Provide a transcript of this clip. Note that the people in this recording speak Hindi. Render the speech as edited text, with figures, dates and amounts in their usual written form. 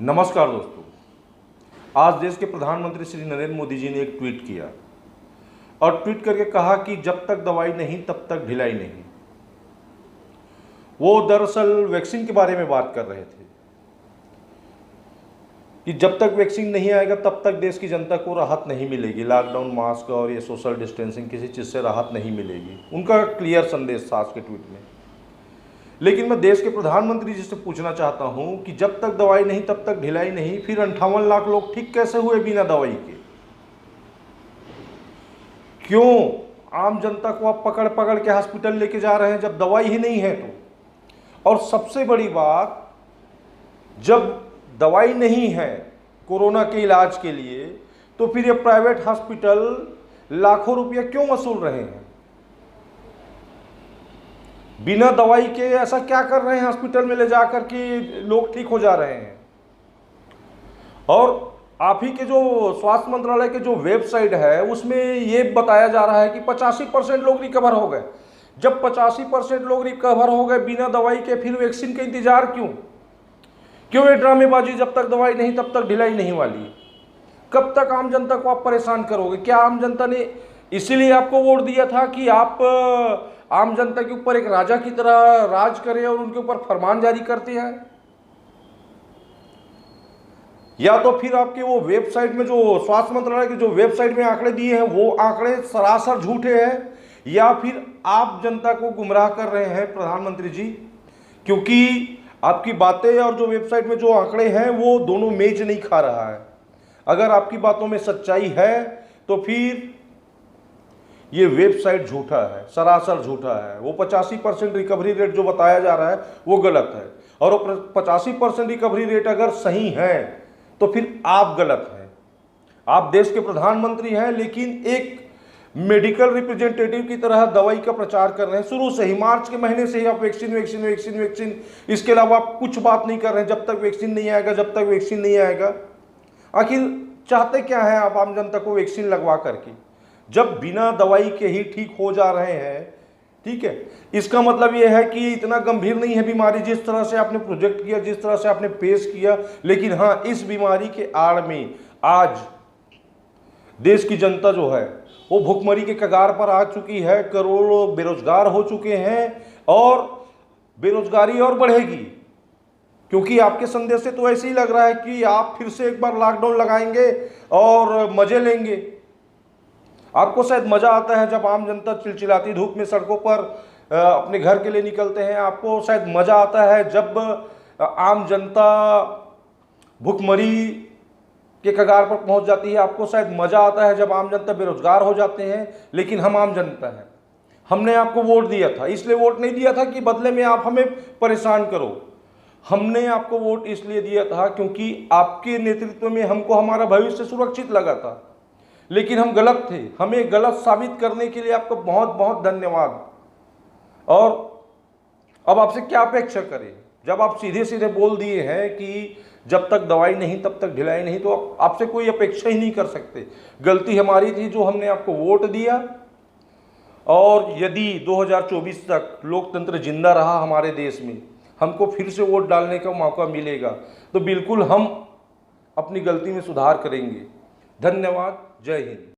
नमस्कार दोस्तों, आज देश के प्रधानमंत्री श्री नरेंद्र मोदी जी ने एक ट्वीट किया और ट्वीट करके कहा कि जब तक दवाई नहीं तब तक ढिलाई नहीं। वो दरअसल वैक्सीन के बारे में बात कर रहे थे कि जब तक वैक्सीन नहीं आएगा तब तक देश की जनता को राहत नहीं मिलेगी। लॉकडाउन, मास्क और ये सोशल डिस्टेंसिंग, किसी चीज़ से राहत नहीं मिलेगी। उनका क्लियर संदेश था आज के ट्वीट में। लेकिन मैं देश के प्रधानमंत्री जी से पूछना चाहता हूं कि जब तक दवाई नहीं तब तक ढिलाई नहीं, फिर 58 लाख लोग ठीक कैसे हुए बिना दवाई के? क्यों आम जनता को आप पकड़ पकड़ के हॉस्पिटल लेके जा रहे हैं जब दवाई ही नहीं है तो? और सबसे बड़ी बात, जब दवाई नहीं है कोरोना के इलाज के लिए, तो फिर ये प्राइवेट हॉस्पिटल लाखों रुपया क्यों वसूल रहे हैं? बिना दवाई के ऐसा क्या कर रहे हैं हॉस्पिटल में ले जाकर कि लोग ठीक हो जा रहे हैं? और आप ही के जो स्वास्थ्य मंत्रालय के जो वेबसाइट है उसमें ये बताया जा रहा है कि 85% लोग रिकवर हो गए। जब 85% लोग रिकवर हो गए बिना दवाई के, फिर वैक्सीन का इंतजार क्यों? क्यों ये ड्रामेबाजी? जब तक दवाई नहीं तब तक ढिलाई नहीं वाली। कब तक आम जनता को आप परेशान करोगे? क्या आम जनता ने इसीलिए आपको वोट दिया था कि आप आम जनता के ऊपर एक राजा की तरह राज करें और उनके ऊपर फरमान जारी करते हैं? या तो फिर आपके वो वेबसाइट में, जो स्वास्थ्य मंत्रालय के जो वेबसाइट में आंकड़े दिए हैं, वो आंकड़े सरासर झूठे हैं, या फिर आप जनता को गुमराह कर रहे हैं प्रधानमंत्री जी? क्योंकि आपकी बातें और जो वेबसाइट में जो आंकड़े हैं वो दोनों मेच नहीं खा रहा है। अगर आपकी बातों में सच्चाई है तो फिर ये वेबसाइट झूठा है, सरासर झूठा है। वो 85% रिकवरी रेट जो बताया जा रहा है वो गलत है, और वो 85% रिकवरी रेट अगर सही है तो फिर आप गलत हैं। आप देश के प्रधानमंत्री हैं, लेकिन एक मेडिकल रिप्रेजेंटेटिव की तरह दवाई का प्रचार कर रहे हैं। शुरू से ही, मार्च के महीने से ही आप वैक्सीन वैक्सीन वैक्सीन वैक्सीन, इसके अलावा आप कुछ बात नहीं कर रहे हैं। जब तक वैक्सीन नहीं आएगा, जब तक वैक्सीन नहीं आएगा। आखिर चाहते क्या है आप आम जनता को वैक्सीन लगवा करके, जब बिना दवाई के ही ठीक हो जा रहे हैं? ठीक है, इसका मतलब यह है कि इतना गंभीर नहीं है बीमारी जिस तरह से आपने प्रोजेक्ट किया, जिस तरह से आपने पेश किया। लेकिन हाँ, इस बीमारी के आड़ में आज देश की जनता जो है वो भुखमरी के कगार पर आ चुकी है। करोड़ों बेरोजगार हो चुके हैं और बेरोजगारी और बढ़ेगी, क्योंकि आपके संदेश से तो ऐसे ही लग रहा है कि आप फिर से एक बार लॉकडाउन लगाएंगे और मजे लेंगे। आपको शायद मजा आता है जब आम जनता चिलचिलाती धूप में सड़कों पर अपने घर के लिए निकलते हैं। आपको शायद मजा आता है जब आम जनता भुखमरी के कगार पर पहुंच जाती है। आपको शायद मजा आता है जब आम जनता बेरोजगार हो जाते हैं। लेकिन हम आम जनता हैं, हमने आपको वोट दिया था। इसलिए वोट नहीं दिया था कि बदले में आप हमें परेशान करो। हमने आपको वोट इसलिए दिया था क्योंकि आपके नेतृत्व में हमको हमारा भविष्य सुरक्षित लगा था। लेकिन हम गलत थे। हमें गलत साबित करने के लिए आपको बहुत बहुत धन्यवाद। और अब आपसे क्या अपेक्षा करें, जब आप सीधे सीधे बोल दिए हैं कि जब तक दवाई नहीं तब तक ढिलाई नहीं, तो आपसे कोई अपेक्षा ही नहीं कर सकते। गलती हमारी थी जो हमने आपको वोट दिया। और यदि 2024 तक लोकतंत्र जिंदा रहा हमारे देश में, हमको फिर से वोट डालने का मौका मिलेगा, तो बिल्कुल हम अपनी गलती में सुधार करेंगे। धन्यवाद। जय हिंद।